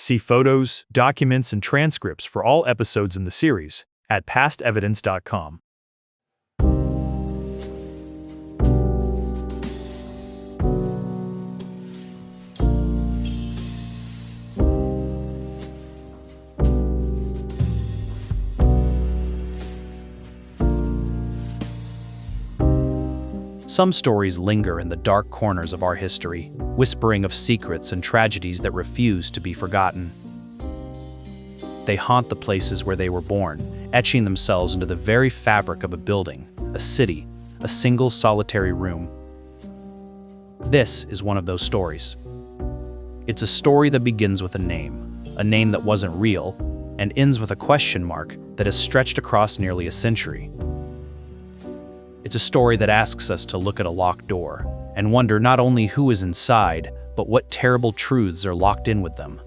See photos, documents, and transcripts for all episodes in the series at pastevidence.com. Some stories linger in the dark corners of our history, whispering of secrets and tragedies that refuse to be forgotten. They haunt the places where they were born, etching themselves into the very fabric of a building, a city, a single solitary room. This is one of those stories. It's a story that begins with a name that wasn't real, and ends with a question mark that has stretched across nearly a century. It's a story that asks us to look at a locked door and wonder not only who is inside, but what terrible truths are locked in with them.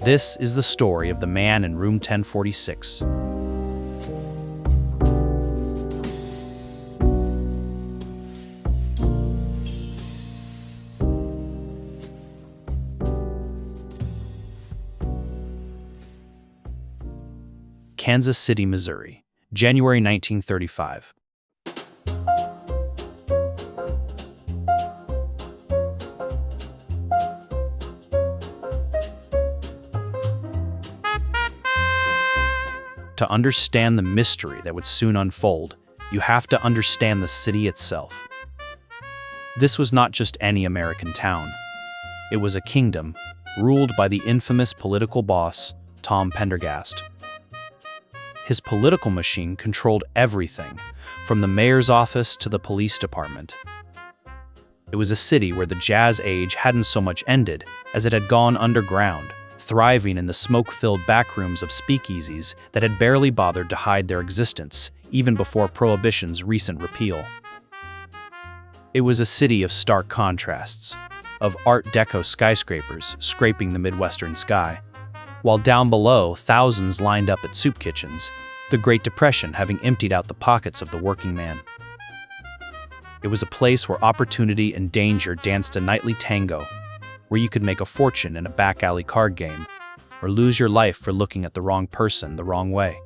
This is the story of the man in room 1046. Kansas City, Missouri, January 1935. To understand the mystery that would soon unfold, you have to understand the city itself. This was not just any American town. It was a kingdom ruled by the infamous political boss, Tom Pendergast. His political machine controlled everything, from the mayor's office to the police department. It was a city where the jazz age hadn't so much ended as it had gone underground, thriving in the smoke-filled backrooms of speakeasies that had barely bothered to hide their existence, even before Prohibition's recent repeal. It was a city of stark contrasts, of Art Deco skyscrapers scraping the Midwestern sky, while down below, thousands lined up at soup kitchens, the Great Depression having emptied out the pockets of the working man. It was a place where opportunity and danger danced a nightly tango, where you could make a fortune in a back-alley card game, or lose your life for looking at the wrong person the wrong way.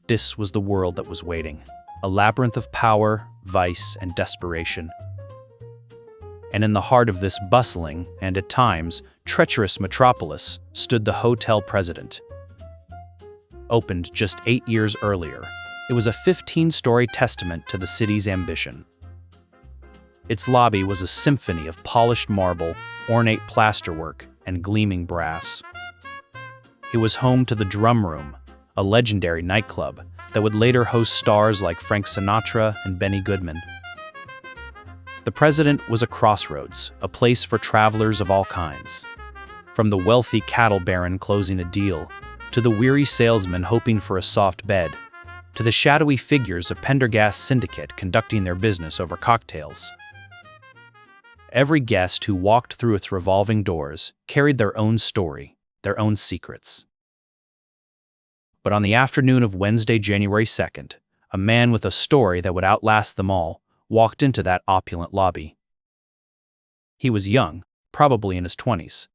This was the world that was waiting, a labyrinth of power, vice, and desperation. And in the heart of this bustling, and at times, treacherous metropolis stood the Hotel President. Opened just 8 years earlier, it was a 15-story testament to the city's ambition. Its lobby was a symphony of polished marble, ornate plasterwork, and gleaming brass. It was home to the Drum Room, a legendary nightclub that would later host stars like Frank Sinatra and Benny Goodman. The President was a crossroads, a place for travelers of all kinds. From the wealthy cattle baron closing a deal, to the weary salesman hoping for a soft bed, to the shadowy figures of Pendergast syndicate conducting their business over cocktails. Every guest who walked through its revolving doors carried their own story, their own secrets. But on the afternoon of Wednesday, January 2nd, a man with a story that would outlast them all walked into that opulent lobby. He was young, probably in his 20s.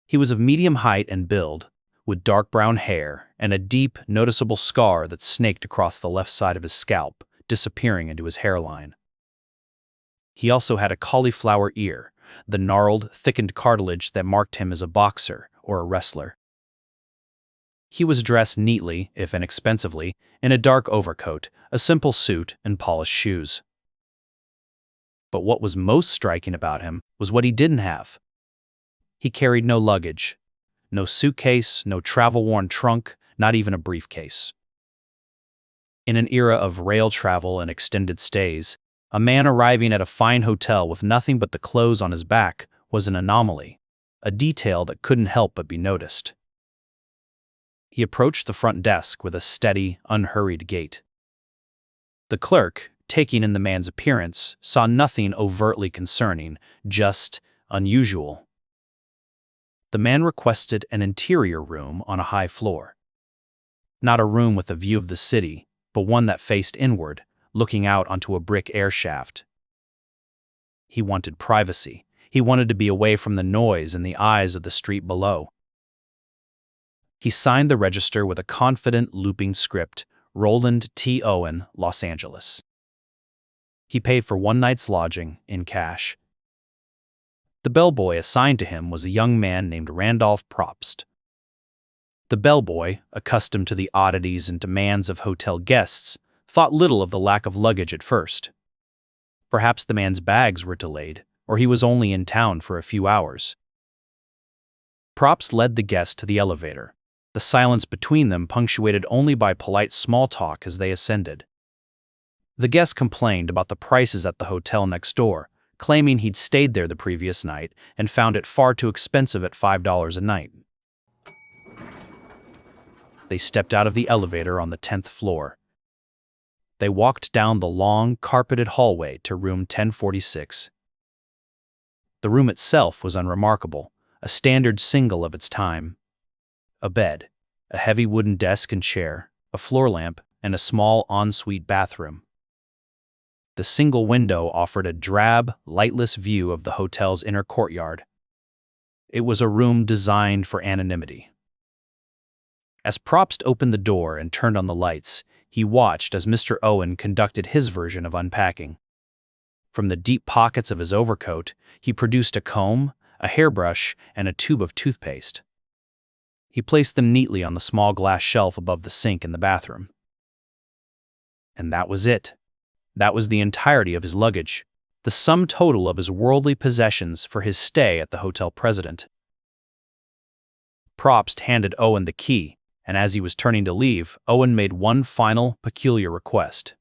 He was of medium height and build, with dark brown hair and a deep, noticeable scar that snaked across the left side of his scalp, disappearing into his hairline. He also had a cauliflower ear, the gnarled, thickened cartilage that marked him as a boxer or a wrestler. He was dressed neatly, if inexpensively, in a dark overcoat, a simple suit, and polished shoes. But what was most striking about him was what he didn't have. He carried no luggage, no suitcase, no travel-worn trunk, not even a briefcase. In an era of rail travel and extended stays, a man arriving at a fine hotel with nothing but the clothes on his back was an anomaly, a detail that couldn't help but be noticed. He approached the front desk with a steady, unhurried gait. The clerk, taking in the man's appearance, saw nothing overtly concerning, just unusual. The man requested an interior room on a high floor. Not a room with a view of the city, but one that faced inward, looking out onto a brick air shaft. He wanted privacy. He wanted to be away from the noise and the eyes of the street below. He signed the register with a confident, looping script, Roland T. Owen, Los Angeles. He paid for one night's lodging in cash. The bellboy assigned to him was a young man named Randolph Probst. The bellboy, accustomed to the oddities and demands of hotel guests, thought little of the lack of luggage at first. Perhaps the man's bags were delayed, or he was only in town for a few hours. Probst led the guest to the elevator, the silence between them punctuated only by polite small talk as they ascended. The guest complained about the prices at the hotel next door, claiming he'd stayed there the previous night and found it far too expensive at $5 a night. They stepped out of the elevator on the 10th floor. They walked down the long, carpeted hallway to room 1046. The room itself was unremarkable, a standard single of its time. A bed, a heavy wooden desk and chair, a floor lamp, and a small ensuite bathroom. The single window offered a drab, lightless view of the hotel's inner courtyard. It was a room designed for anonymity. As Probst opened the door and turned on the lights, he watched as Mr. Owen conducted his version of unpacking. From the deep pockets of his overcoat, he produced a comb, a hairbrush, and a tube of toothpaste. He placed them neatly on the small glass shelf above the sink in the bathroom. And that was it. That was the entirety of his luggage, the sum total of his worldly possessions for his stay at the Hotel President. Probst handed Owen the key, and as he was turning to leave, Owen made one final, peculiar request.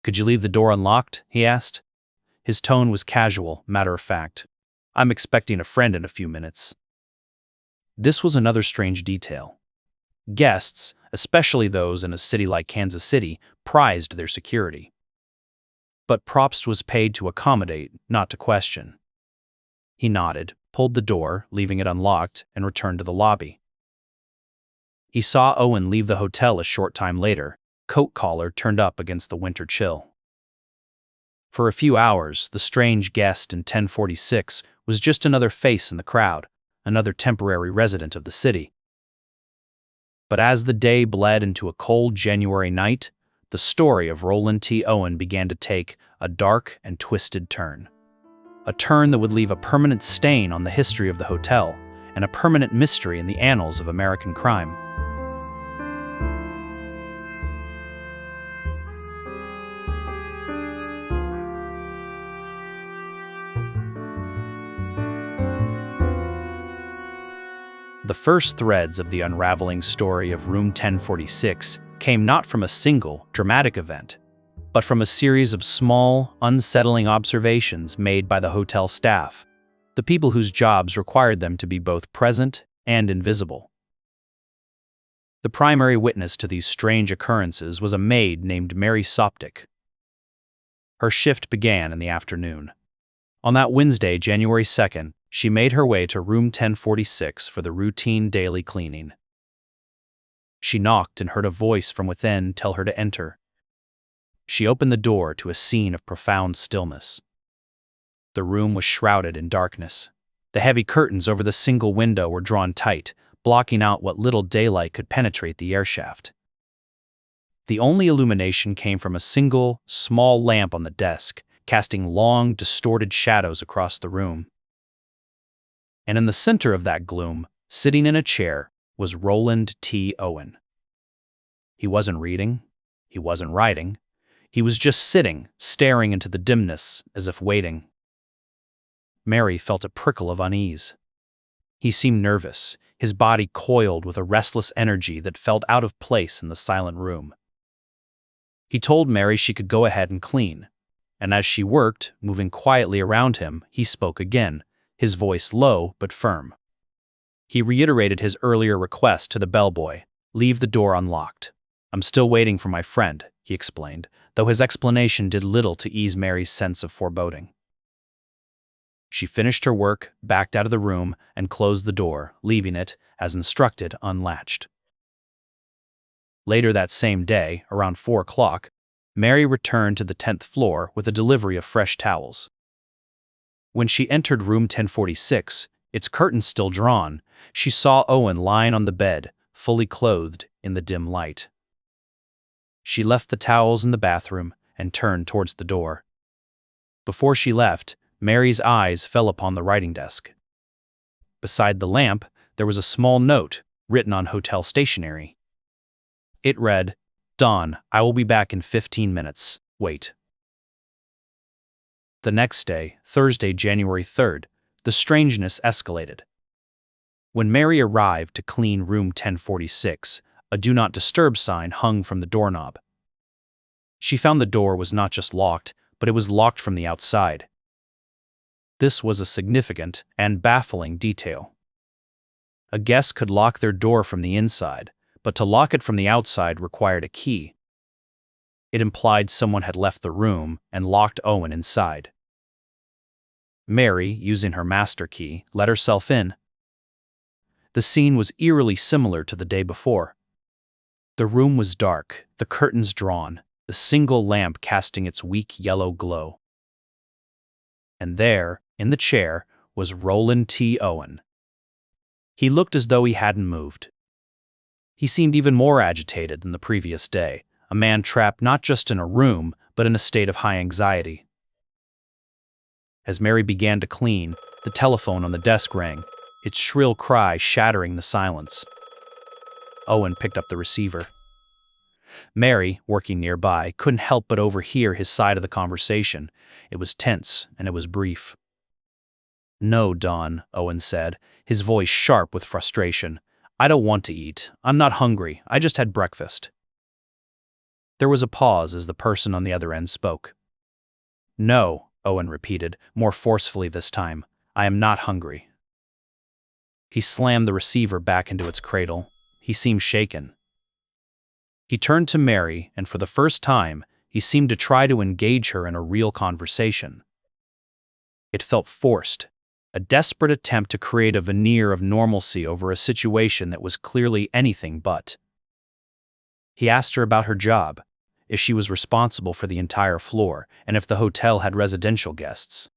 "Could you leave the door unlocked?" he asked. His tone was casual, matter-of-fact. "I'm expecting a friend in a few minutes." This was another strange detail. Guests, especially those in a city like Kansas City, prized their security. But Probst was paid to accommodate, not to question. He nodded, pulled the door, leaving it unlocked, and returned to the lobby. He saw Owen leave the hotel a short time later, coat collar turned up against the winter chill. For a few hours, the strange guest in 1046 was just another face in the crowd, another temporary resident of the city. But as the day bled into a cold January night, the story of Roland T. Owen began to take a dark and twisted turn. A turn that would leave a permanent stain on the history of the hotel and a permanent mystery in the annals of American crime. The first threads of the unraveling story of Room 1046 came not from a single, dramatic event, but from a series of small, unsettling observations made by the hotel staff, the people whose jobs required them to be both present and invisible. The primary witness to these strange occurrences was a maid named Mary Soptic. Her shift began in the afternoon. On that Wednesday, January 2nd, she made her way to room 1046 for the routine daily cleaning. She knocked and heard a voice from within tell her to enter. She opened the door to a scene of profound stillness. The room was shrouded in darkness. The heavy curtains over the single window were drawn tight, blocking out what little daylight could penetrate the airshaft. The only illumination came from a single, small lamp on the desk, casting long, distorted shadows across the room. And in the center of that gloom, sitting in a chair, was Roland T. Owen. He wasn't reading. He wasn't writing. He was just sitting, staring into the dimness, as if waiting. Mary felt a prickle of unease. He seemed nervous, his body coiled with a restless energy that felt out of place in the silent room. He told Mary she could go ahead and clean, and as she worked, moving quietly around him, he spoke again, his voice low but firm. He reiterated his earlier request to the bellboy, "Leave the door unlocked. I'm still waiting for my friend," he explained, though his explanation did little to ease Mary's sense of foreboding. She finished her work, backed out of the room, and closed the door, leaving it, as instructed, unlatched. Later that same day, around 4 o'clock, Mary returned to the 10th floor with a delivery of fresh towels. When she entered room 1046, its curtains still drawn, she saw Owen lying on the bed, fully clothed in the dim light. She left the towels in the bathroom and turned towards the door. Before she left, Mary's eyes fell upon the writing desk. Beside the lamp, there was a small note written on hotel stationery. It read, "Dawn, I will be back in 15 minutes. Wait." The next day, Thursday, January 3rd, the strangeness escalated. When Mary arrived to clean room 1046, a Do Not Disturb sign hung from the doorknob. She found the door was not just locked, but it was locked from the outside. This was a significant and baffling detail. A guest could lock their door from the inside, but to lock it from the outside required a key. It implied someone had left the room and locked Owen inside. Mary, using her master key, let herself in. The scene was eerily similar to the day before. The room was dark, the curtains drawn, the single lamp casting its weak yellow glow. And there, in the chair, was Roland T. Owen. He looked as though he hadn't moved. He seemed even more agitated than the previous day, a man trapped not just in a room, but in a state of high anxiety. As Mary began to clean, the telephone on the desk rang, its shrill cry shattering the silence. Owen picked up the receiver. Mary, working nearby, couldn't help but overhear his side of the conversation. It was tense, and it was brief. "No, Dawn," Owen said, his voice sharp with frustration. "I don't want to eat. I'm not hungry. I just had breakfast." There was a pause as the person on the other end spoke. "No," Owen repeated, more forcefully this time. "I am not hungry." He slammed the receiver back into its cradle. He seemed shaken. He turned to Mary, and for the first time, he seemed to try to engage her in a real conversation. It felt forced, a desperate attempt to create a veneer of normalcy over a situation that was clearly anything but. He asked her about her job, if she was responsible for the entire floor, and if the hotel had residential guests.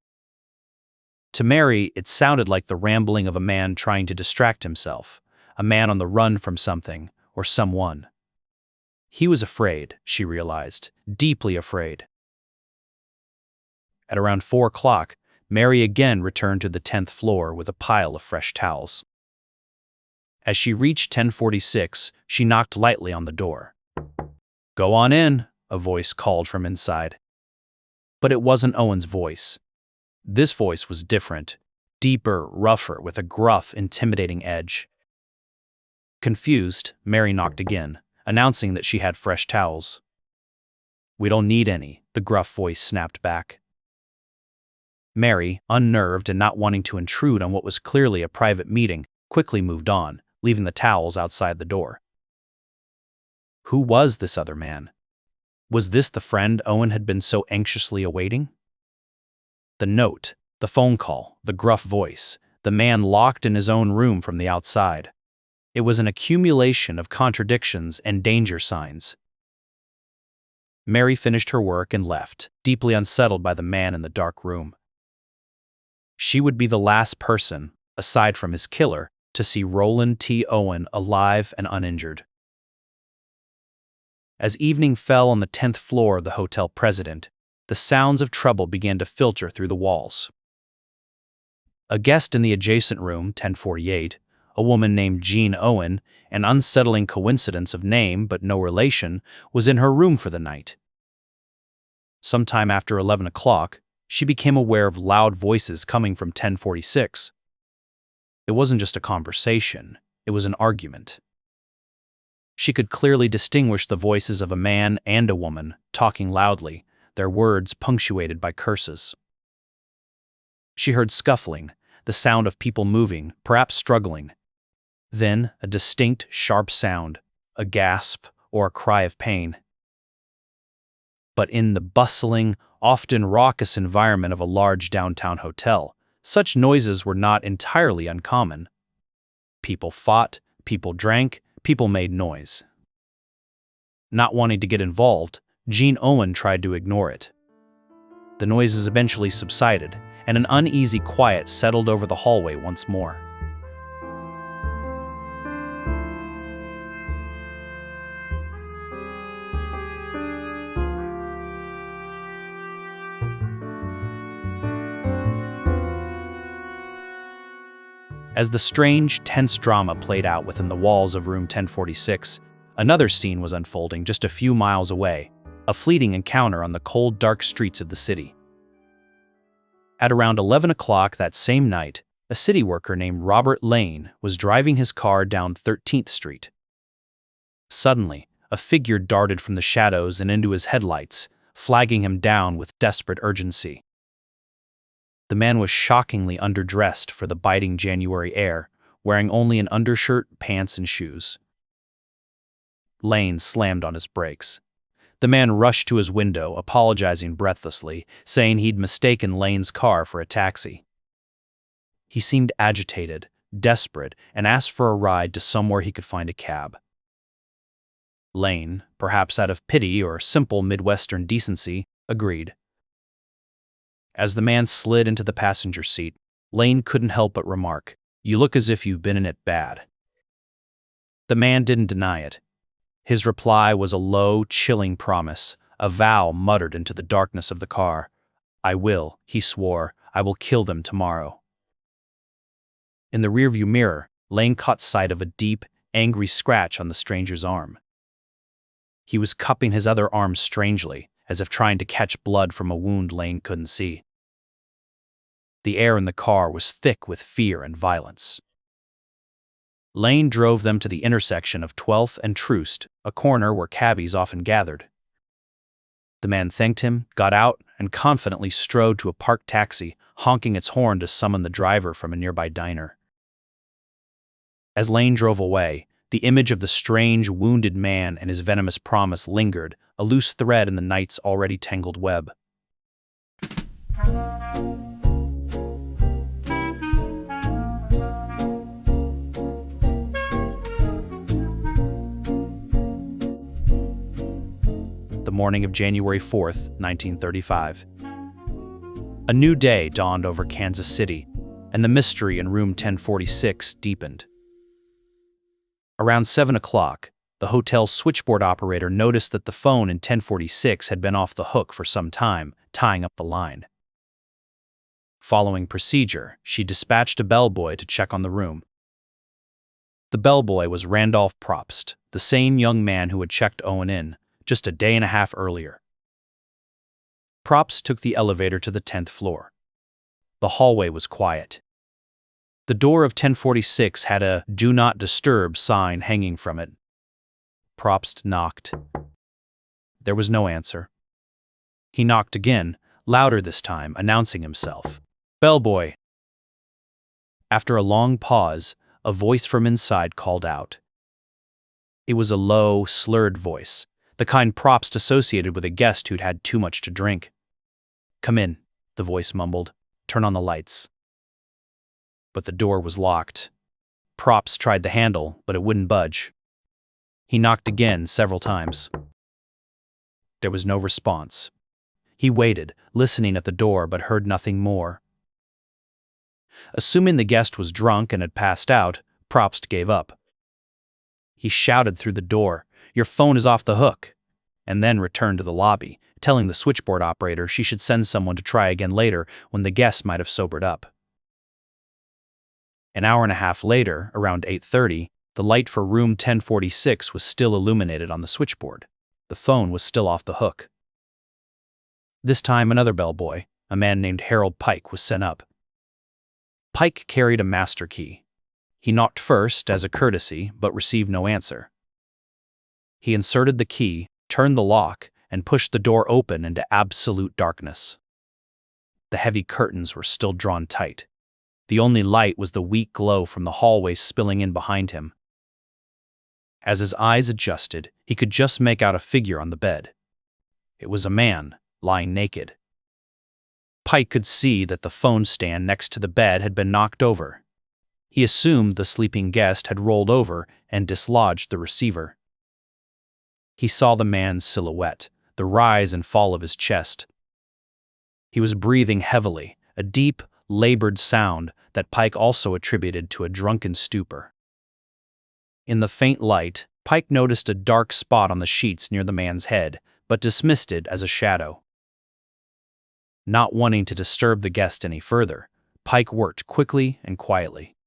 To Mary, it sounded like the rambling of a man trying to distract himself, a man on the run from something or someone. He was afraid, she realized, deeply afraid. At around 4 o'clock, Mary again returned to the 10th floor with a pile of fresh towels. As she reached 1046, she knocked lightly on the door. "Go on in," a voice called from inside. But it wasn't Owen's voice. This voice was different, deeper, rougher, with a gruff, intimidating edge. Confused, Mary knocked again, announcing that she had fresh towels. "We don't need any," the gruff voice snapped back. Mary, unnerved and not wanting to intrude on what was clearly a private meeting, quickly moved on, leaving the towels outside the door. Who was this other man? Was this the friend Owen had been so anxiously awaiting? The note, the phone call, the gruff voice, the man locked in his own room from the outside. It was an accumulation of contradictions and danger signs. Mary finished her work and left, deeply unsettled by the man in the dark room. She would be the last person, aside from his killer, to see Roland T. Owen alive and uninjured. As evening fell on the 10th floor of the hotel President, the sounds of trouble began to filter through the walls. A guest in the adjacent room, 1048, a woman named Jean Owen, an unsettling coincidence of name but no relation, was in her room for the night. Sometime after 11 o'clock, she became aware of loud voices coming from 1046. It wasn't just a conversation, it was an argument. She could clearly distinguish the voices of a man and a woman, talking loudly, their words punctuated by curses. She heard scuffling, the sound of people moving, perhaps struggling. Then a distinct, sharp sound, a gasp or a cry of pain. But in the bustling, often raucous environment of a large downtown hotel, such noises were not entirely uncommon. People fought, people drank, people made noise. Not wanting to get involved, Jean Owen tried to ignore it. The noises eventually subsided, and an uneasy quiet settled over the hallway once more. As the strange, tense drama played out within the walls of room 1046, another scene was unfolding just a few miles away, a fleeting encounter on the cold, dark streets of the city. At around 11 o'clock that same night, a city worker named Robert Lane was driving his car down 13th Street. Suddenly, a figure darted from the shadows and into his headlights, flagging him down with desperate urgency. The man was shockingly underdressed for the biting January air, wearing only an undershirt, pants, and shoes. Lane slammed on his brakes. The man rushed to his window, apologizing breathlessly, saying he'd mistaken Lane's car for a taxi. He seemed agitated, desperate, and asked for a ride to somewhere he could find a cab. Lane, perhaps out of pity or simple Midwestern decency, agreed. As the man slid into the passenger seat, Lane couldn't help but remark, "You look as if you've been in it bad." The man didn't deny it. His reply was a low, chilling promise, a vow muttered into the darkness of the car. "I will," he swore, "I will kill them tomorrow." In the rearview mirror, Lane caught sight of a deep, angry scratch on the stranger's arm. He was cupping his other arm strangely, as if trying to catch blood from a wound Lane couldn't see. The air in the car was thick with fear and violence. Lane drove them to the intersection of 12th and Troost, a corner where cabbies often gathered. The man thanked him, got out, and confidently strode to a parked taxi, honking its horn to summon the driver from a nearby diner. As Lane drove away, the image of the strange, wounded man and his venomous promise lingered, a loose thread in the night's already tangled web. The morning of January 4th, 1935. A new day dawned over Kansas City, and the mystery in room 1046 deepened. Around 7 o'clock, the hotel's switchboard operator noticed that the phone in 1046 had been off the hook for some time, tying up the line. Following procedure, she dispatched a bellboy to check on the room. The bellboy was Randolph Probst, the same young man who had checked Owen in just a day and a half earlier. Probst took the elevator to the 10th floor. The hallway was quiet. The door of 1046 had a "Do Not Disturb" sign hanging from it. Probst knocked. There was no answer. He knocked again, louder this time, announcing himself. "Bellboy." After a long pause, a voice from inside called out. It was a low, slurred voice, the kind Probst associated with a guest who'd had too much to drink. "Come in," the voice mumbled. "Turn on the lights." But the door was locked. Probst tried the handle, but it wouldn't budge. He knocked again several times. There was no response. He waited, listening at the door, but heard nothing more. Assuming the guest was drunk and had passed out, Probst gave up. He shouted through the door, "Your phone is off the hook," and then returned to the lobby, telling the switchboard operator she should send someone to try again later when the guest might have sobered up. An hour and a half later, around 8:30, the light for room 1046 was still illuminated on the switchboard. The phone was still off the hook. This time another bellboy, a man named Harold Pike, was sent up. Pike carried a master key. He knocked first, as a courtesy, but received no answer. He inserted the key, turned the lock, and pushed the door open into absolute darkness. The heavy curtains were still drawn tight. The only light was the weak glow from the hallway spilling in behind him. As his eyes adjusted, he could just make out a figure on the bed. It was a man, lying naked. Pike could see that the phone stand next to the bed had been knocked over. He assumed the sleeping guest had rolled over and dislodged the receiver. He saw the man's silhouette, the rise and fall of his chest. He was breathing heavily, a deep, labored sound that Pike also attributed to a drunken stupor. In the faint light, Pike noticed a dark spot on the sheets near the man's head, but dismissed it as a shadow. Not wanting to disturb the guest any further, Pike worked quickly and quietly.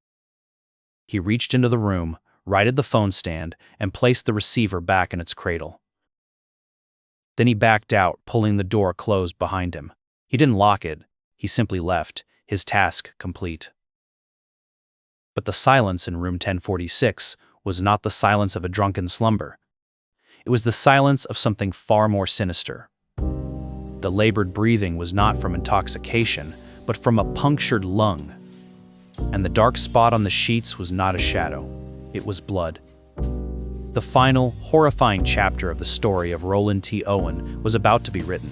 He reached into the room, righted the phone stand, and placed the receiver back in its cradle. Then he backed out, pulling the door closed behind him. He didn't lock it, he simply left, his task complete. But the silence in room 1046 was not the silence of a drunken slumber. It was the silence of something far more sinister. The labored breathing was not from intoxication, but from a punctured lung. And the dark spot on the sheets was not a shadow, it was blood. The final, horrifying chapter of the story of Roland T. Owen was about to be written.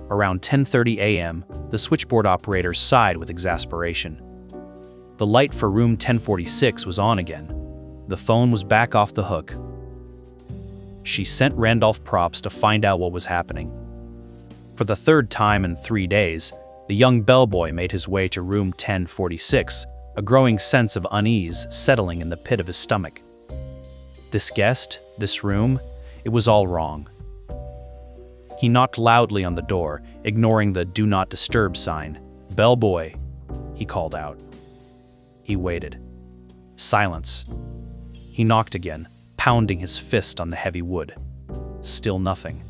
Around 10:30 a.m., the switchboard operator sighed with exasperation. The light for room 1046 was on again. The phone was back off the hook. She sent Randolph Props to find out what was happening. For the third time in 3 days, the young bellboy made his way to room 1046, a growing sense of unease settling in the pit of his stomach. This guest, this room, it was all wrong. He knocked loudly on the door, ignoring the "Do Not Disturb" sign. "Bellboy," he called out. He waited. Silence. He knocked again, pounding his fist on the heavy wood. Still nothing.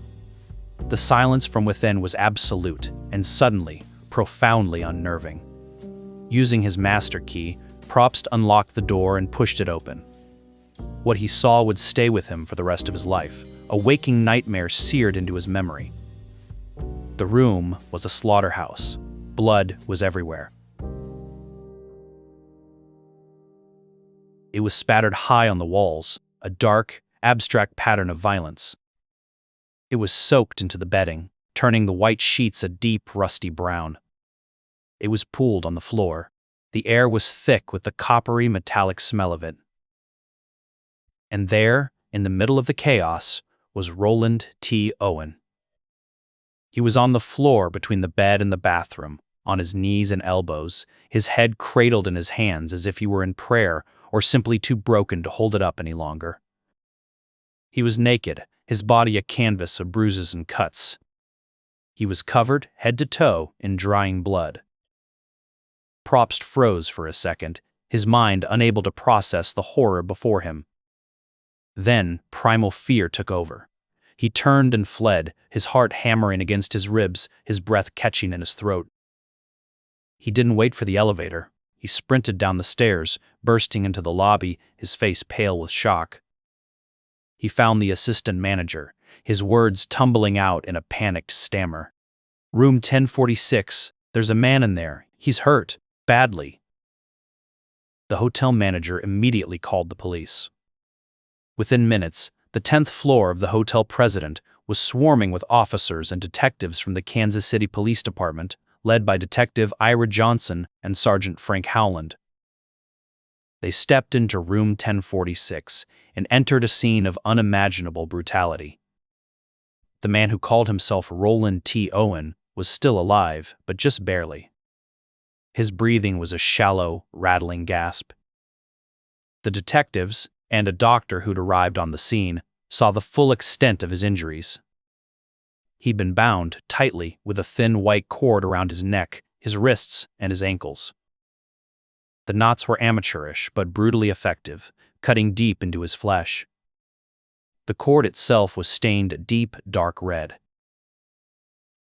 The silence from within was absolute and suddenly, profoundly unnerving. Using his master key, Probst unlocked the door and pushed it open. What he saw would stay with him for the rest of his life, a waking nightmare seared into his memory. The room was a slaughterhouse. Blood was everywhere. It was spattered high on the walls, a dark, abstract pattern of violence. It was soaked into the bedding, turning the white sheets a deep, rusty brown. It was pooled on the floor. The air was thick with the coppery, metallic smell of it. And there, in the middle of the chaos, was Roland T. Owen. He was on the floor between the bed and the bathroom, on his knees and elbows, his head cradled in his hands as if he were in prayer or simply too broken to hold it up any longer. He was naked, his body a canvas of bruises and cuts. He was covered, head to toe, in drying blood. Probst froze for a second, his mind unable to process the horror before him. Then primal fear took over. He turned and fled, his heart hammering against his ribs, his breath catching in his throat. He didn't wait for the elevator. He sprinted down the stairs, bursting into the lobby, his face pale with shock. He found the assistant manager, his words tumbling out in a panicked stammer. "Room 1046, there's a man in there. He's hurt, badly." The hotel manager immediately called the police. Within minutes, the 10th floor of the hotel president was swarming with officers and detectives from the Kansas City Police Department, led by Detective Ira Johnson and Sergeant Frank Howland. They stepped into room 1046 and entered a scene of unimaginable brutality. The man who called himself Roland T. Owen was still alive, but just barely. His breathing was a shallow, rattling gasp. The detectives, and a doctor who'd arrived on the scene, saw the full extent of his injuries. He'd been bound tightly with a thin white cord around his neck, his wrists, and his ankles. The knots were amateurish but brutally effective, cutting deep into his flesh. The cord itself was stained a deep, dark red.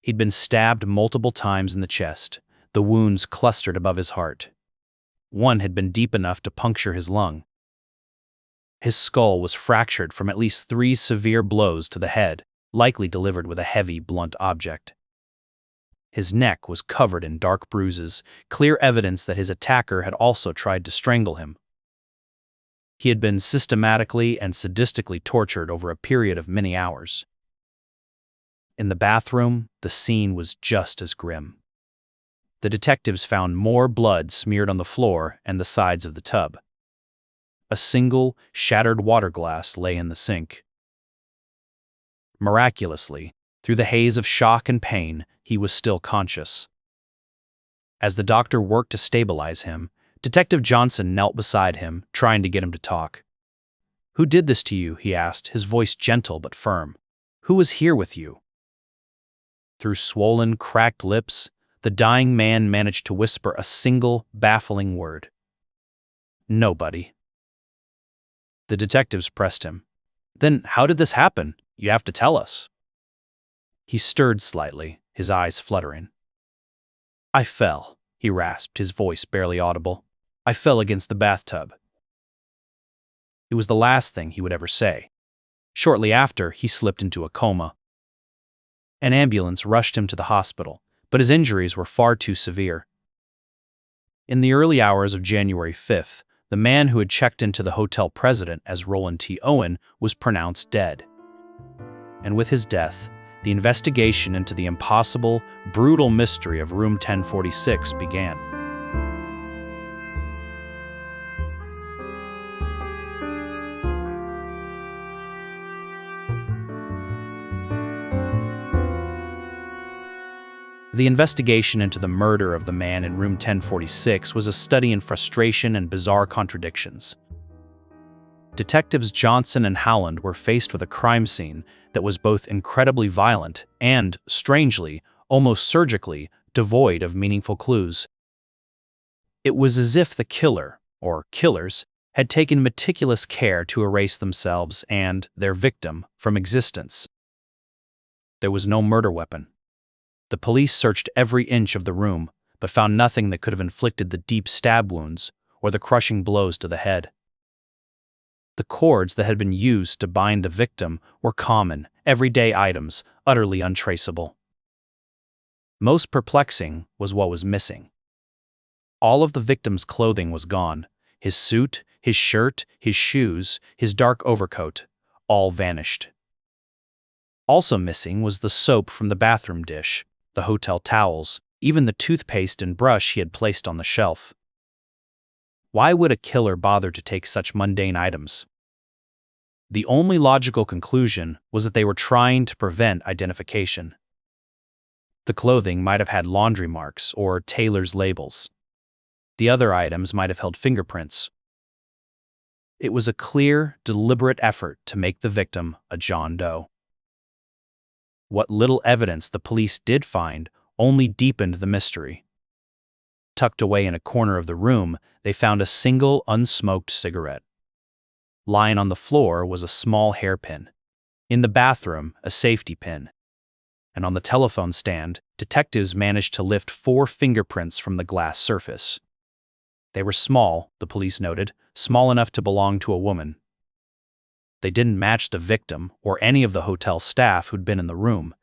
He'd been stabbed multiple times in the chest, the wounds clustered above his heart. One had been deep enough to puncture his lung. His skull was fractured from at least 3 severe blows to the head, likely delivered with a heavy, blunt object. His neck was covered in dark bruises, clear evidence that his attacker had also tried to strangle him. He had been systematically and sadistically tortured over a period of many hours. In the bathroom, the scene was just as grim. The detectives found more blood smeared on the floor and the sides of the tub. A single, shattered water glass lay in the sink. Miraculously, through the haze of shock and pain, he was still conscious. As the doctor worked to stabilize him, Detective Johnson knelt beside him, trying to get him to talk. "Who did this to you?" he asked, his voice gentle but firm. "Who was here with you?" Through swollen, cracked lips, the dying man managed to whisper a single, baffling word. "Nobody." The detectives pressed him. "Then how did this happen? You have to tell us." He stirred slightly, his eyes fluttering. "I fell," he rasped, his voice barely audible. "I fell against the bathtub." It was the last thing he would ever say. Shortly after, he slipped into a coma. An ambulance rushed him to the hospital, but his injuries were far too severe. In the early hours of January 5th, the man who had checked into the hotel president as Roland T. Owen was pronounced dead. And with his death, the investigation into the impossible, brutal mystery of Room 1046 began. The investigation into the murder of the man in Room 1046 was a study in frustration and bizarre contradictions. Detectives Johnson and Howland were faced with a crime scene that was both incredibly violent and, strangely, almost surgically, devoid of meaningful clues. It was as if the killer, or killers, had taken meticulous care to erase themselves and their victim from existence. There was no murder weapon. The police searched every inch of the room, but found nothing that could have inflicted the deep stab wounds or the crushing blows to the head. The cords that had been used to bind the victim were common, everyday items, utterly untraceable. Most perplexing was what was missing. All of the victim's clothing was gone: his suit, his shirt, his shoes, his dark overcoat, all vanished. Also missing was the soap from the bathroom dish, the hotel towels, even the toothpaste and brush he had placed on the shelf. Why would a killer bother to take such mundane items? The only logical conclusion was that they were trying to prevent identification. The clothing might have had laundry marks or tailor's labels. The other items might have held fingerprints. It was a clear, deliberate effort to make the victim a John Doe. What little evidence the police did find only deepened the mystery. Tucked away in a corner of the room, they found a single unsmoked cigarette. Lying on the floor was a small hairpin. In the bathroom, a safety pin. And on the telephone stand, detectives managed to lift 4 fingerprints from the glass surface. They were small, the police noted, small enough to belong to a woman. They didn't match the victim or any of the hotel staff who'd been in the room.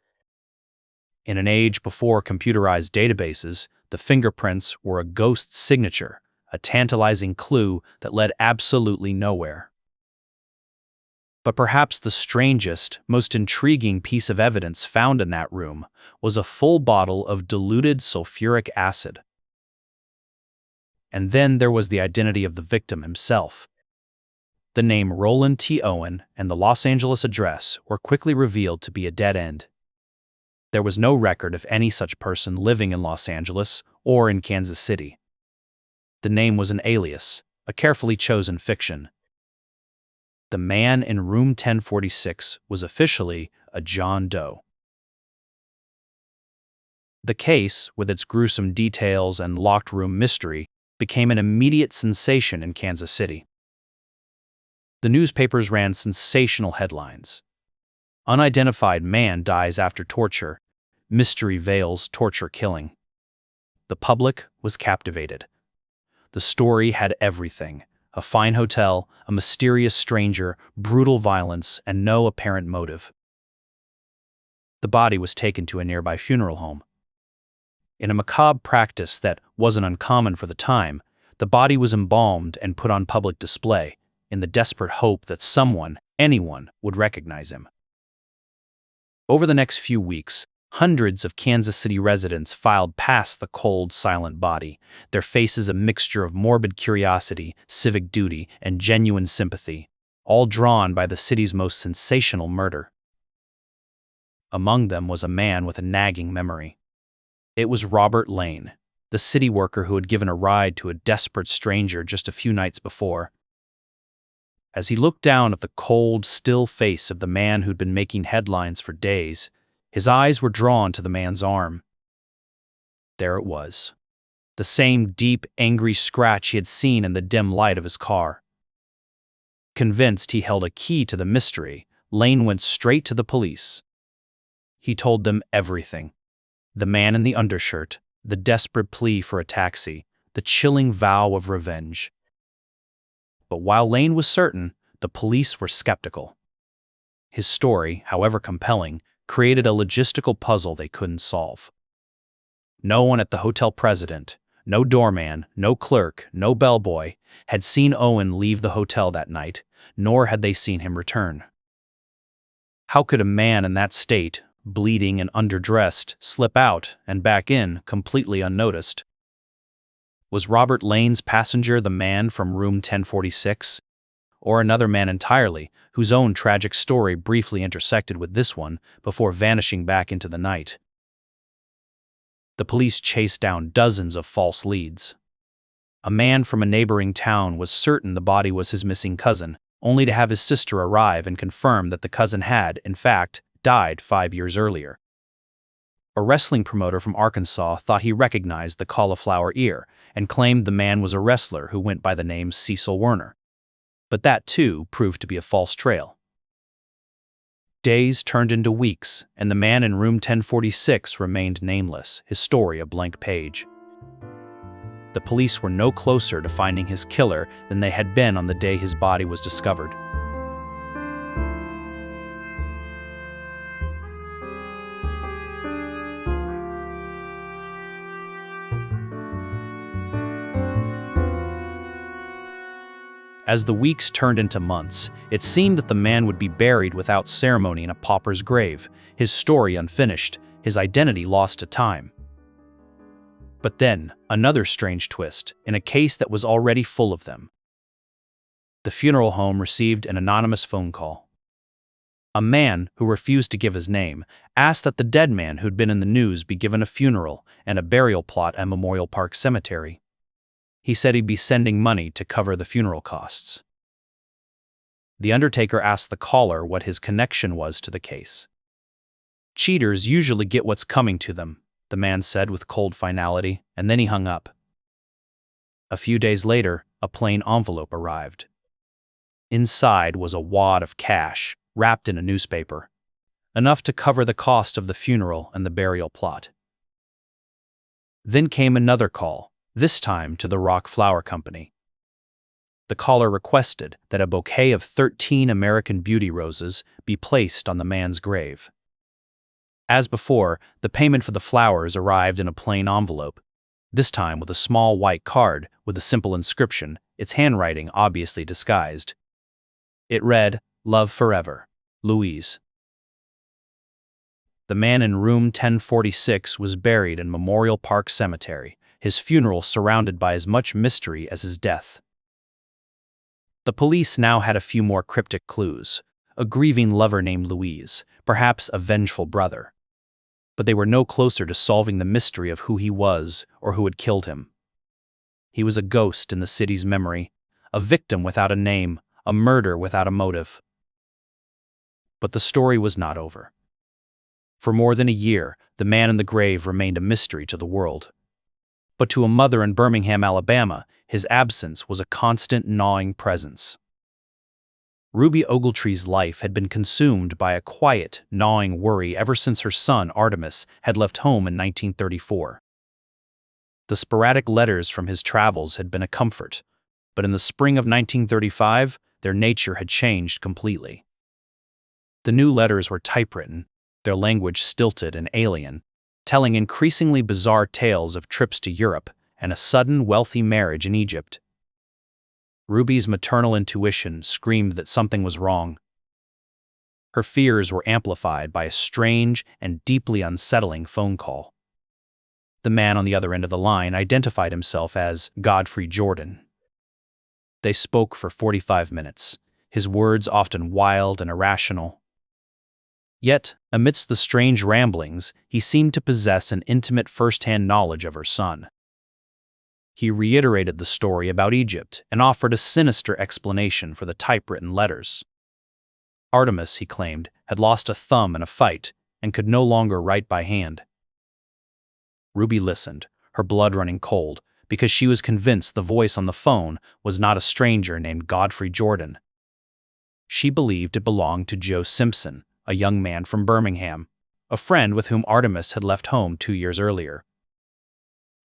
In an age before computerized databases, the fingerprints were a ghost's signature, a tantalizing clue that led absolutely nowhere. But perhaps the strangest, most intriguing piece of evidence found in that room was a full bottle of diluted sulfuric acid. And then there was the identity of the victim himself. The name Roland T. Owen and the Los Angeles address were quickly revealed to be a dead end. There was no record of any such person living in Los Angeles or in Kansas City. The name was an alias, a carefully chosen fiction. The man in Room 1046 was officially a John Doe. The case, with its gruesome details and locked room mystery, became an immediate sensation in Kansas City. The newspapers ran sensational headlines. Unidentified man dies after torture. Mystery veils torture killing. The public was captivated. The story had everything: a fine hotel, a mysterious stranger, brutal violence, and no apparent motive. The body was taken to a nearby funeral home. In a macabre practice that wasn't uncommon for the time, the body was embalmed and put on public display, in the desperate hope that someone, anyone, would recognize him. Over the next few weeks, hundreds of Kansas City residents filed past the cold, silent body, their faces a mixture of morbid curiosity, civic duty, and genuine sympathy, all drawn by the city's most sensational murder. Among them was a man with a nagging memory. It was Robert Lane, the city worker who had given a ride to a desperate stranger just a few nights before. As he looked down at the cold, still face of the man who'd been making headlines for days, his eyes were drawn to the man's arm. There it was, the same deep, angry scratch he had seen in the dim light of his car. Convinced he held a key to the mystery, Lane went straight to the police. He told them everything. The man in the undershirt, the desperate plea for a taxi, the chilling vow of revenge. But while Lane was certain, the police were skeptical. His story, however compelling, created a logistical puzzle they couldn't solve. No one at the hotel president, no doorman, no clerk, no bellboy, had seen Owen leave the hotel that night, nor had they seen him return. How could a man in that state, bleeding and underdressed, slip out and back in completely unnoticed? Was Robert Lane's passenger the man from room 1046? Or another man entirely, whose own tragic story briefly intersected with this one before vanishing back into the night? The police chased down dozens of false leads. A man from a neighboring town was certain the body was his missing cousin, only to have his sister arrive and confirm that the cousin had, in fact, died 5 years earlier. A wrestling promoter from Arkansas thought he recognized the cauliflower ear and claimed the man was a wrestler who went by the name Cecil Werner. But that, too, proved to be a false trail. Days turned into weeks, and the man in room 1046 remained nameless, his story a blank page. The police were no closer to finding his killer than they had been on the day his body was discovered. As the weeks turned into months, it seemed that the man would be buried without ceremony in a pauper's grave, his story unfinished, his identity lost to time. But then, another strange twist, in a case that was already full of them. The funeral home received an anonymous phone call. A man, who refused to give his name, asked that the dead man who'd been in the news be given a funeral and a burial plot at Memorial Park Cemetery. He said he'd be sending money to cover the funeral costs. The undertaker asked the caller what his connection was to the case. "Cheaters usually get what's coming to them," the man said with cold finality, and then he hung up. A few days later, a plain envelope arrived. Inside was a wad of cash, wrapped in a newspaper, enough to cover the cost of the funeral and the burial plot. Then came another call, this time to the Rock Flower Company. The caller requested that a bouquet of 13 American Beauty roses be placed on the man's grave. As before, the payment for the flowers arrived in a plain envelope, this time with a small white card with a simple inscription, its handwriting obviously disguised. It read, "Love forever, Louise." The man in room 1046 was buried in Memorial Park Cemetery, his funeral surrounded by as much mystery as his death. The police now had a few more cryptic clues: a grieving lover named Louise, perhaps a vengeful brother. But they were no closer to solving the mystery of who he was or who had killed him. He was a ghost in the city's memory, a victim without a name, a murder without a motive. But the story was not over. For more than a year, the man in the grave remained a mystery to the world. But to a mother in Birmingham, Alabama, his absence was a constant gnawing presence. Ruby Ogletree's life had been consumed by a quiet, gnawing worry ever since her son, Artemis, had left home in 1934. The sporadic letters from his travels had been a comfort, but in the spring of 1935, their nature had changed completely. The new letters were typewritten, their language stilted and alien, telling increasingly bizarre tales of trips to Europe and a sudden wealthy marriage in Egypt. Ruby's maternal intuition screamed that something was wrong. Her fears were amplified by a strange and deeply unsettling phone call. The man on the other end of the line identified himself as Godfrey Jordan. They spoke for 45 minutes, his words often wild and irrational. Yet, amidst the strange ramblings, he seemed to possess an intimate first-hand knowledge of her son. He reiterated the story about Egypt and offered a sinister explanation for the typewritten letters. Artemis, he claimed, had lost a thumb in a fight and could no longer write by hand. Ruby listened, her blood running cold, because she was convinced the voice on the phone was not a stranger named Godfrey Jordan. She believed it belonged to Joe Simpson, a young man from Birmingham, a friend with whom Artemis had left home 2 years earlier.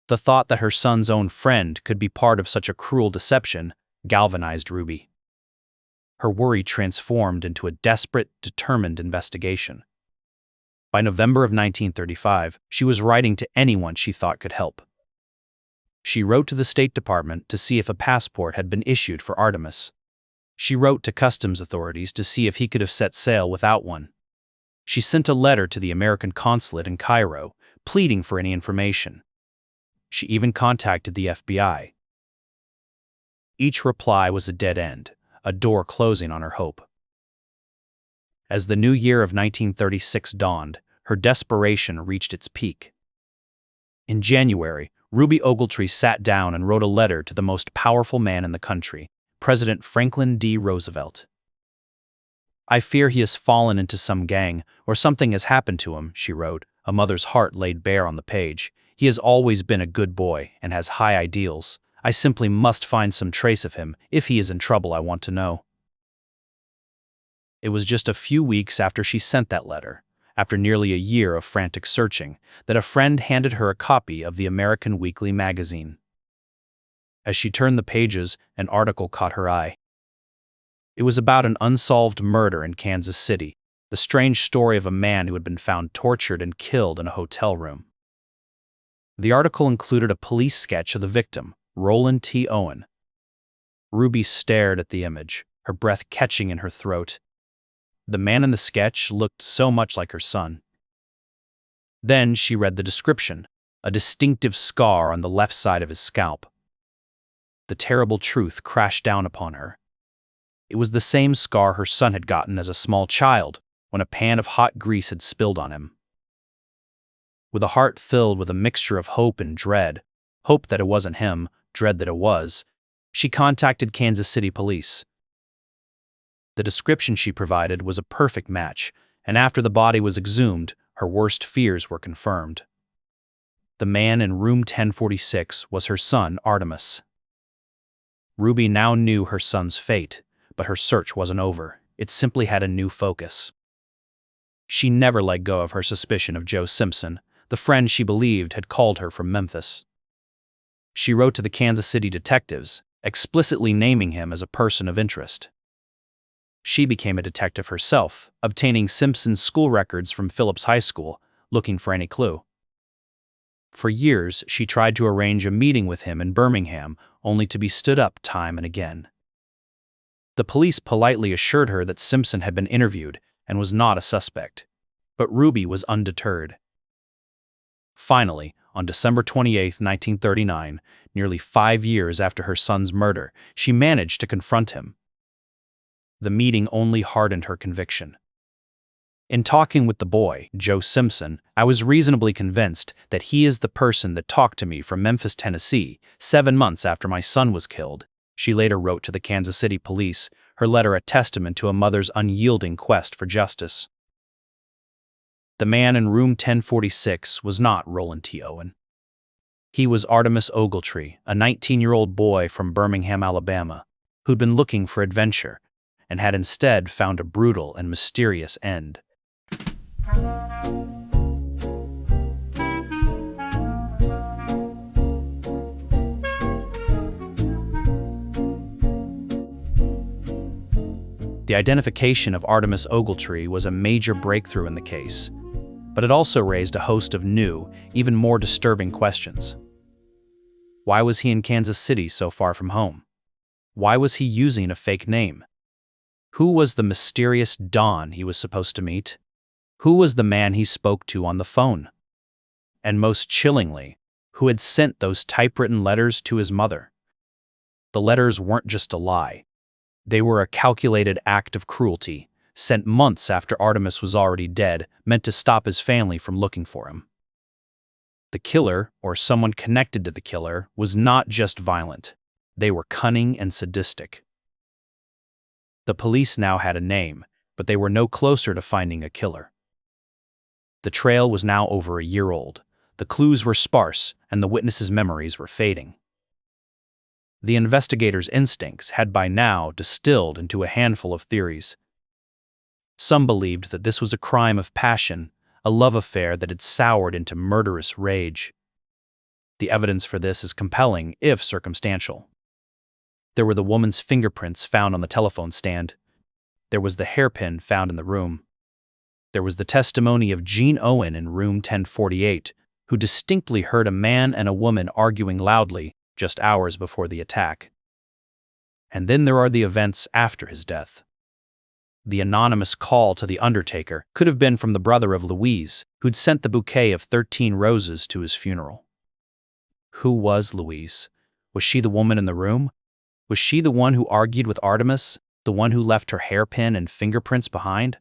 The thought that her son's own friend could be part of such a cruel deception galvanized Ruby. Her worry transformed into a desperate, determined investigation. By November of 1935, she was writing to anyone she thought could help. She wrote to the State Department to see if a passport had been issued for Artemis. She wrote to customs authorities to see if he could have set sail without one. She sent a letter to the American consulate in Cairo, pleading for any information. She even contacted the FBI. Each reply was a dead end, a door closing on her hope. As the new year of 1936 dawned, her desperation reached its peak. In January, Ruby Ogletree sat down and wrote a letter to the most powerful man in the country, President Franklin D. Roosevelt. "I fear he has fallen into some gang, or something has happened to him," she wrote, a mother's heart laid bare on the page. "He has always been a good boy and has high ideals. I simply must find some trace of him. If he is in trouble, I want to know." It was just a few weeks after she sent that letter, after nearly a year of frantic searching, that a friend handed her a copy of the American Weekly magazine. As she turned the pages, an article caught her eye. It was about an unsolved murder in Kansas City, the strange story of a man who had been found tortured and killed in a hotel room. The article included a police sketch of the victim, Roland T. Owen. Ruby stared at the image, her breath catching in her throat. The man in the sketch looked so much like her son. Then she read the description, a distinctive scar on the left side of his scalp. The terrible truth crashed down upon her. It was the same scar her son had gotten as a small child, when a pan of hot grease had spilled on him. With a heart filled with a mixture of hope and dread, hope that it wasn't him, dread that it was, she contacted Kansas City police. The description she provided was a perfect match, and after the body was exhumed, her worst fears were confirmed. The man in room 1046 was her son, Artemis. Ruby now knew her son's fate, but her search wasn't over. It simply had a new focus. She never let go of her suspicion of Joe Simpson, the friend she believed had called her from Memphis. She wrote to the Kansas City detectives, explicitly naming him as a person of interest. She became a detective herself, obtaining Simpson's school records from Phillips High School, looking for any clue. For years, she tried to arrange a meeting with him in Birmingham, only to be stood up time and again. The police politely assured her that Simpson had been interviewed and was not a suspect, but Ruby was undeterred. Finally, on December 28, 1939, nearly 5 years after her son's murder, she managed to confront him. The meeting only hardened her conviction. "In talking with the boy, Joe Simpson, I was reasonably convinced that he is the person that talked to me from Memphis, Tennessee, 7 months after my son was killed," she later wrote to the Kansas City police, her letter a testament to a mother's unyielding quest for justice. The man in room 1046 was not Roland T. Owen. He was Artemis Ogletree, a 19-year-old boy from Birmingham, Alabama, who'd been looking for adventure and had instead found a brutal and mysterious end. The identification of Artemis Ogletree was a major breakthrough in the case, but it also raised a host of new, even more disturbing questions. Why was he in Kansas City so far from home? Why was he using a fake name? Who was the mysterious Don he was supposed to meet? Who was the man he spoke to on the phone? And most chillingly, who had sent those typewritten letters to his mother? The letters weren't just a lie. They were a calculated act of cruelty, sent months after Artemis was already dead, meant to stop his family from looking for him. The killer, or someone connected to the killer, was not just violent. They were cunning and sadistic. The police now had a name, but they were no closer to finding a killer. The trail was now over a year old. The clues were sparse, and the witnesses' memories were fading. The investigators' instincts had by now distilled into a handful of theories. Some believed that this was a crime of passion, a love affair that had soured into murderous rage. The evidence for this is compelling, if circumstantial. There were the woman's fingerprints found on the telephone stand. There was the hairpin found in the room. There was the testimony of Jean Owen in room 1048, who distinctly heard a man and a woman arguing loudly just hours before the attack. And then there are the events after his death. The anonymous call to the undertaker could have been from the brother of Louise, who'd sent the bouquet of 13 roses to his funeral. Who was Louise? Was she the woman in the room? Was she the one who argued with Artemis, the one who left her hairpin and fingerprints behind?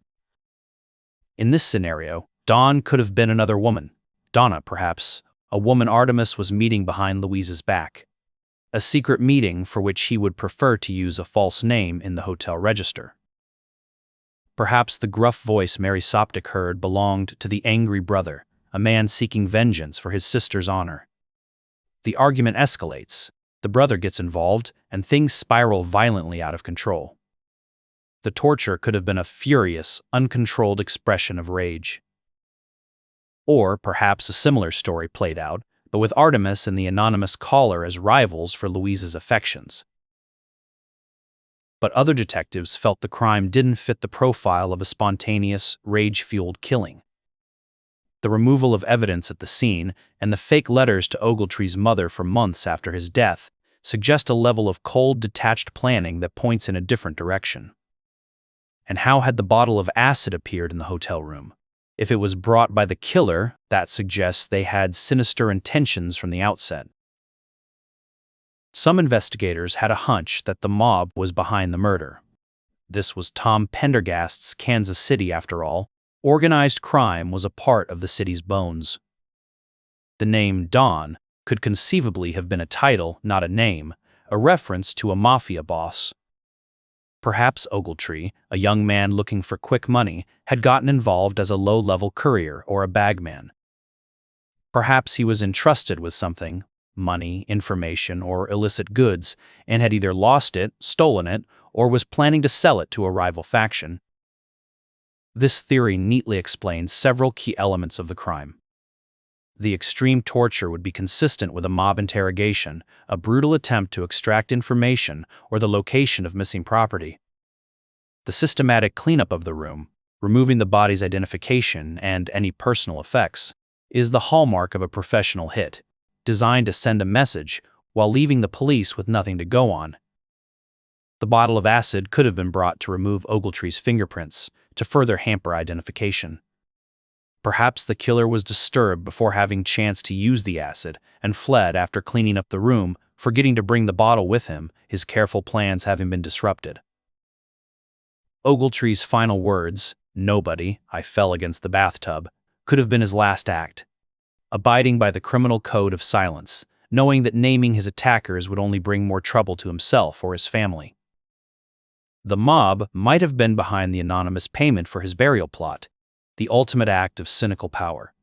In this scenario, Dawn could have been another woman. Donna, perhaps, a woman Artemis was meeting behind Louise's back. A secret meeting for which he would prefer to use a false name in the hotel register. Perhaps the gruff voice Mary Soptic heard belonged to the angry brother, a man seeking vengeance for his sister's honor. The argument escalates, the brother gets involved, and things spiral violently out of control. The torture could have been a furious, uncontrolled expression of rage. Or perhaps a similar story played out, but with Artemis and the anonymous caller as rivals for Louise's affections. But other detectives felt the crime didn't fit the profile of a spontaneous, rage-fueled killing. The removal of evidence at the scene and the fake letters to Ogletree's mother for months after his death suggest a level of cold, detached planning that points in a different direction. And how had the bottle of acid appeared in the hotel room? If it was brought by the killer, that suggests they had sinister intentions from the outset. Some investigators had a hunch that the mob was behind the murder. This was Tom Pendergast's Kansas City, after all. Organized crime was a part of the city's bones. The name Don could conceivably have been a title, not a name, a reference to a mafia boss. Perhaps Ogletree, a young man looking for quick money, had gotten involved as a low-level courier or a bagman. Perhaps he was entrusted with something, money, information, or illicit goods, and had either lost it, stolen it, or was planning to sell it to a rival faction. This theory neatly explains several key elements of the crime. The extreme torture would be consistent with a mob interrogation, a brutal attempt to extract information, or the location of missing property. The systematic cleanup of the room, removing the body's identification and any personal effects, is the hallmark of a professional hit, designed to send a message while leaving the police with nothing to go on. The bottle of acid could have been brought to remove Ogletree's fingerprints, to further hamper identification. Perhaps the killer was disturbed before having chance to use the acid and fled after cleaning up the room, forgetting to bring the bottle with him, his careful plans having been disrupted. Ogletree's final words, "Nobody, I fell against the bathtub," could have been his last act. Abiding by the criminal code of silence, knowing that naming his attackers would only bring more trouble to himself or his family. The mob might have been behind the anonymous payment for his burial plot, the ultimate act of cynical power.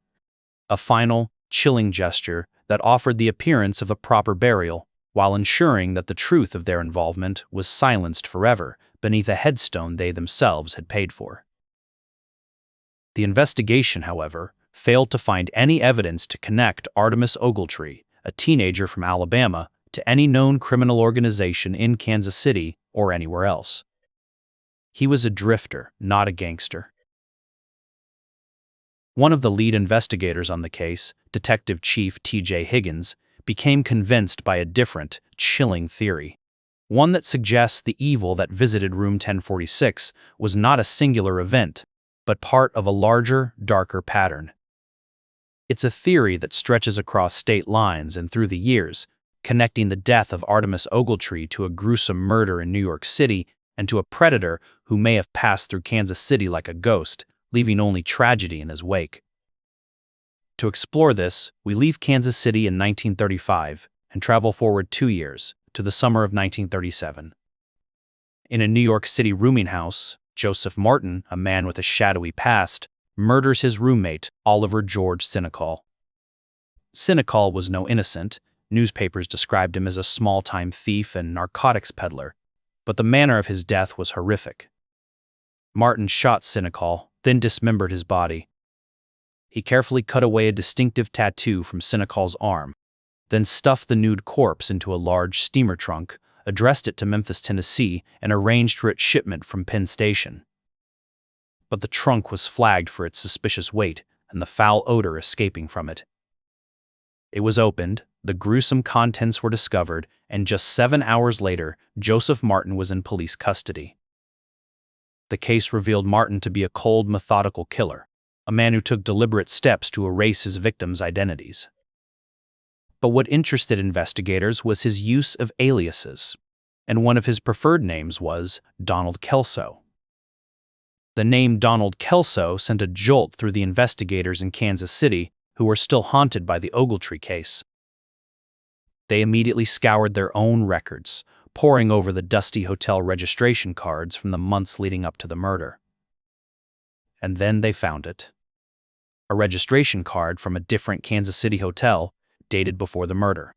A final, chilling gesture that offered the appearance of a proper burial, while ensuring that the truth of their involvement was silenced forever beneath a headstone they themselves had paid for. The investigation, however, failed to find any evidence to connect Artemis Ogletree, a teenager from Alabama, to any known criminal organization in Kansas City or anywhere else. He was a drifter, not a gangster. One of the lead investigators on the case, Detective Chief T.J. Higgins, became convinced by a different, chilling theory. one that suggests the evil that visited room 1046 was not a singular event, but part of a larger, darker pattern. It's a theory that stretches across state lines and through the years, connecting the death of Artemis Ogletree to a gruesome murder in New York City and to a predator who may have passed through Kansas City like a ghost, leaving only tragedy in his wake. To explore this, we leave Kansas City in 1935 and travel forward 2 years, to the summer of 1937. In a New York City rooming house, Joseph Martin, a man with a shadowy past, murders his roommate, Oliver George Sinicol. Sinicol was no innocent. Newspapers described him as a small-time thief and narcotics peddler, but the manner of his death was horrific. Martin shot Sinicol, then dismembered his body. He carefully cut away a distinctive tattoo from Sinicol's arm, then stuffed the nude corpse into a large steamer trunk, addressed it to Memphis, Tennessee, and arranged for its shipment from Penn Station. But the trunk was flagged for its suspicious weight and the foul odor escaping from it. It was opened, the gruesome contents were discovered, and just 7 hours later, Joseph Martin was in police custody. The case revealed Martin to be a cold, methodical killer, a man who took deliberate steps to erase his victims' identities. But what interested investigators was his use of aliases, and one of his preferred names was Donald Kelso. The name Donald Kelso sent a jolt through the investigators in Kansas City, who were still haunted by the Ogletree case. They immediately scoured their own records, poring over the dusty hotel registration cards from the months leading up to the murder. And then they found it. A registration card from a different Kansas City hotel, dated before the murder.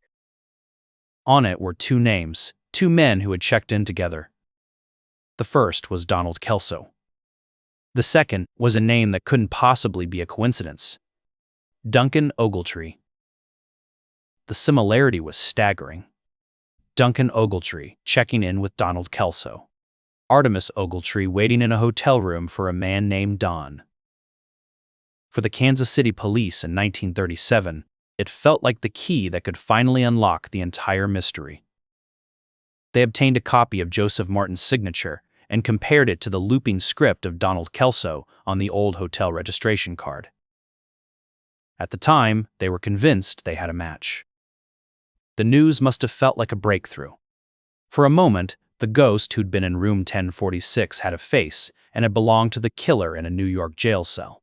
On it were 2 names, 2 men who had checked in together. The first was Donald Kelso. The second was a name that couldn't possibly be a coincidence: Duncan Ogletree. The similarity was staggering. Duncan Ogletree checking in with Donald Kelso. Artemis Ogletree waiting in a hotel room for a man named Don. For the Kansas City police in 1937, it felt like the key that could finally unlock the entire mystery. They obtained a copy of Joseph Martin's signature and compared it to the looping script of Donald Kelso on the old hotel registration card. At the time, they were convinced they had a match. The news must have felt like a breakthrough. For a moment, the ghost who'd been in room 1046 had a face and had belonged to the killer in a New York jail cell.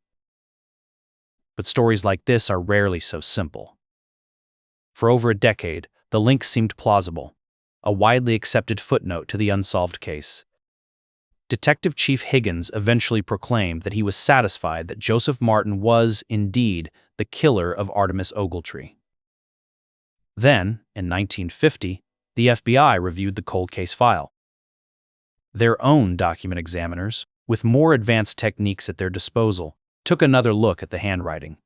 But stories like this are rarely so simple. For over a decade, the link seemed plausible, a widely accepted footnote to the unsolved case. Detective Chief Higgins eventually proclaimed that he was satisfied that Joseph Martin was, indeed, the killer of Artemis Ogletree. Then, in 1950, the FBI reviewed the cold case file. Their own document examiners, with more advanced techniques at their disposal, took another look at the handwriting.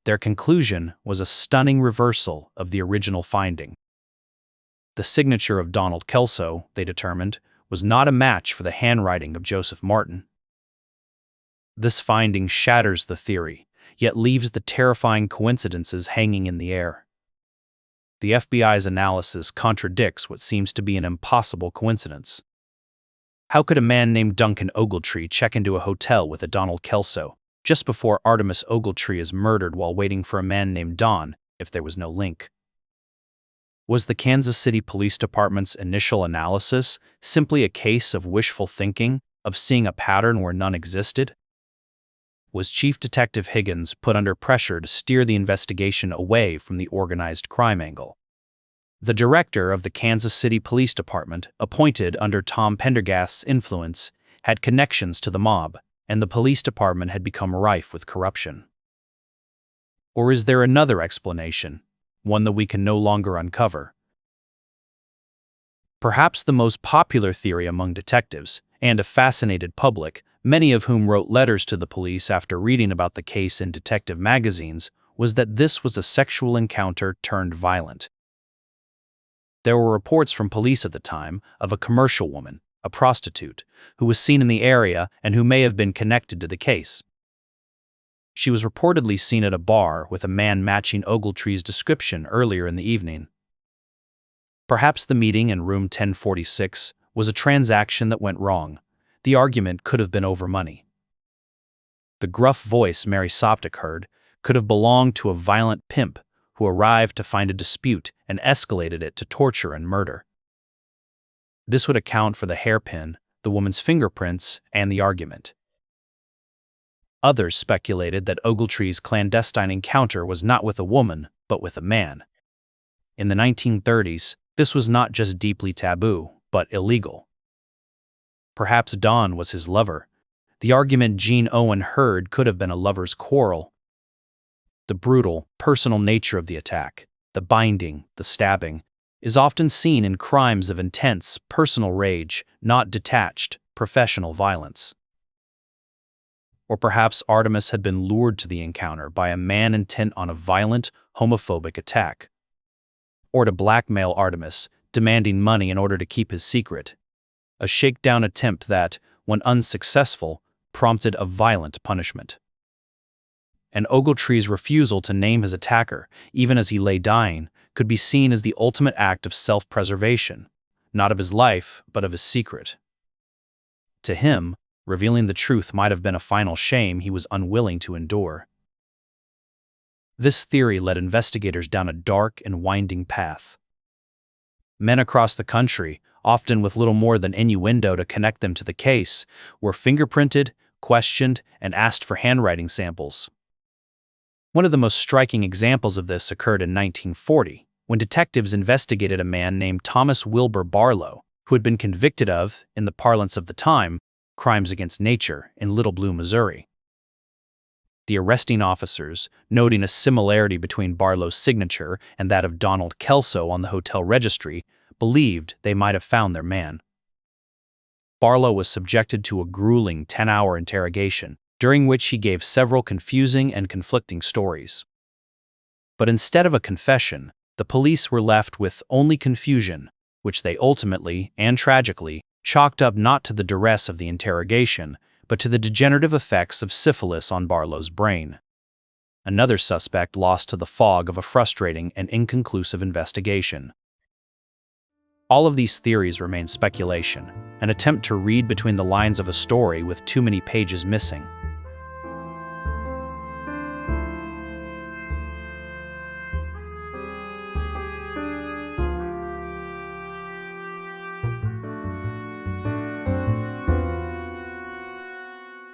Their conclusion was a stunning reversal of the original finding. The signature of Donald Kelso, they determined, was not a match for the handwriting of Joseph Martin. This finding shatters the theory, yet leaves the terrifying coincidences hanging in the air. The FBI's analysis contradicts what seems to be an impossible coincidence. How could a man named Duncan Ogletree check into a hotel with a Donald Kelso just before Artemis Ogletree is murdered while waiting for a man named Don if there was no link? Was the Kansas City Police Department's initial analysis simply a case of wishful thinking, of seeing a pattern where none existed? Was Chief Detective Higgins put under pressure to steer the investigation away from the organized crime angle? The director of the Kansas City Police Department, appointed under Tom Pendergast's influence, had connections to the mob, and the police department had become rife with corruption. Or is there another explanation, one that we can no longer uncover? Perhaps the most popular theory among detectives, and a fascinated public, many of whom wrote letters to the police after reading about the case in detective magazines, was that this was a sexual encounter turned violent. There were reports from police at the time of a commercial woman, a prostitute, who was seen in the area and who may have been connected to the case. She was reportedly seen at a bar with a man matching Ogletree's description earlier in the evening. Perhaps the meeting in room 1046 was a transaction that went wrong. The argument could have been over money. The gruff voice Mary Soptic heard could have belonged to a violent pimp who arrived to find a dispute and escalated it to torture and murder. This would account for the hairpin, the woman's fingerprints, and the argument. Others speculated that Ogletree's clandestine encounter was not with a woman, but with a man. In the 1930s, this was not just deeply taboo, but illegal. Perhaps Dawn was his lover. The argument Jean Owen heard could have been a lover's quarrel. The brutal, personal nature of the attack, the binding, the stabbing, is often seen in crimes of intense, personal rage, not detached, professional violence. Or perhaps Artemis had been lured to the encounter by a man intent on a violent, homophobic attack. Or to blackmail Artemis, demanding money in order to keep his secret. A shakedown attempt that, when unsuccessful, prompted a violent punishment. And Ogletree's refusal to name his attacker, even as he lay dying, could be seen as the ultimate act of self-preservation, not of his life, but of his secret. To him, revealing the truth might have been a final shame he was unwilling to endure. This theory led investigators down a dark and winding path. Men across the country, often with little more than innuendo to connect them to the case, were fingerprinted, questioned, and asked for handwriting samples. One of the most striking examples of this occurred in 1940, when detectives investigated a man named Thomas Wilbur Barlow, who had been convicted of, in the parlance of the time, crimes against nature in Little Blue, Missouri. The arresting officers, noting a similarity between Barlow's signature and that of Donald Kelso on the hotel registry, believed they might have found their man. Barlow was subjected to a grueling 10-hour interrogation, during which he gave several confusing and conflicting stories. But instead of a confession, the police were left with only confusion, which they ultimately, and tragically, chalked up not to the duress of the interrogation, but to the degenerative effects of syphilis on Barlow's brain. Another suspect lost to the fog of a frustrating and inconclusive investigation. All of these theories remain speculation, an attempt to read between the lines of a story with too many pages missing.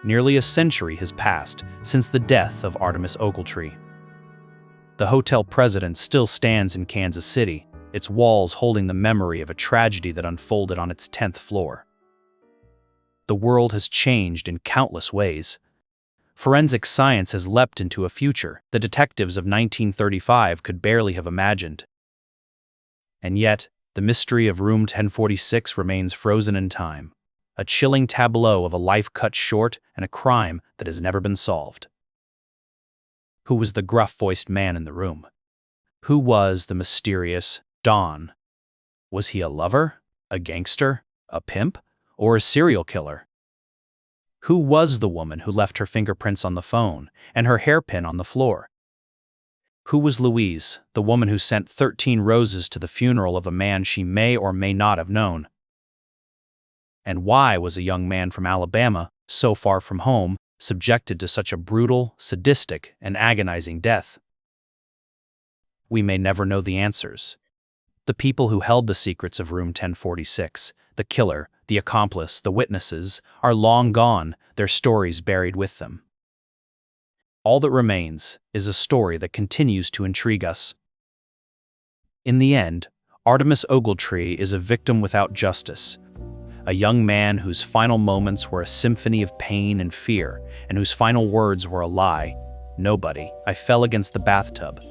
Nearly a century has passed since the death of Artemis Ogletree. The hotel president still stands in Kansas City, its walls holding the memory of a tragedy that unfolded on its 10th floor. The world has changed in countless ways. Forensic science has leapt into a future the detectives of 1935 could barely have imagined. And yet, the mystery of room 1046 remains frozen in time. A chilling tableau of a life cut short and a crime that has never been solved. Who was the gruff-voiced man in the room? Who was the mysterious Don? Was he a lover, a gangster, a pimp, or a serial killer? Who was the woman who left her fingerprints on the phone and her hairpin on the floor? Who was Louise, the woman who sent 13 roses to the funeral of a man she may or may not have known? And why was a young man from Alabama, so far from home, subjected to such a brutal, sadistic, and agonizing death? We may never know the answers. The people who held the secrets of room 1046, the killer, the accomplice, the witnesses, are long gone, their stories buried with them. All that remains is a story that continues to intrigue us. In the end, Artemis Ogletree is a victim without justice, a young man whose final moments were a symphony of pain and fear, and whose final words were a lie. "Nobody, I fell against the bathtub."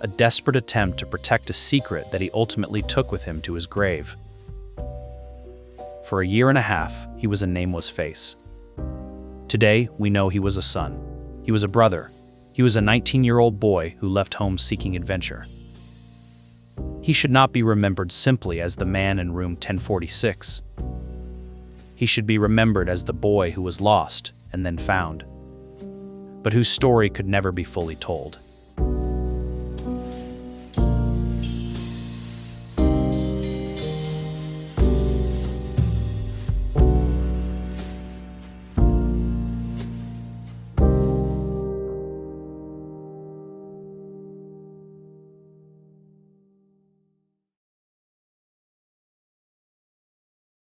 A desperate attempt to protect a secret that he ultimately took with him to his grave. For a year and a half, he was a nameless face. Today, we know he was a son. He was a brother. He was a 19-year-old boy who left home seeking adventure. He should not be remembered simply as the man in room 1046. He should be remembered as the boy who was lost and then found, but whose story could never be fully told.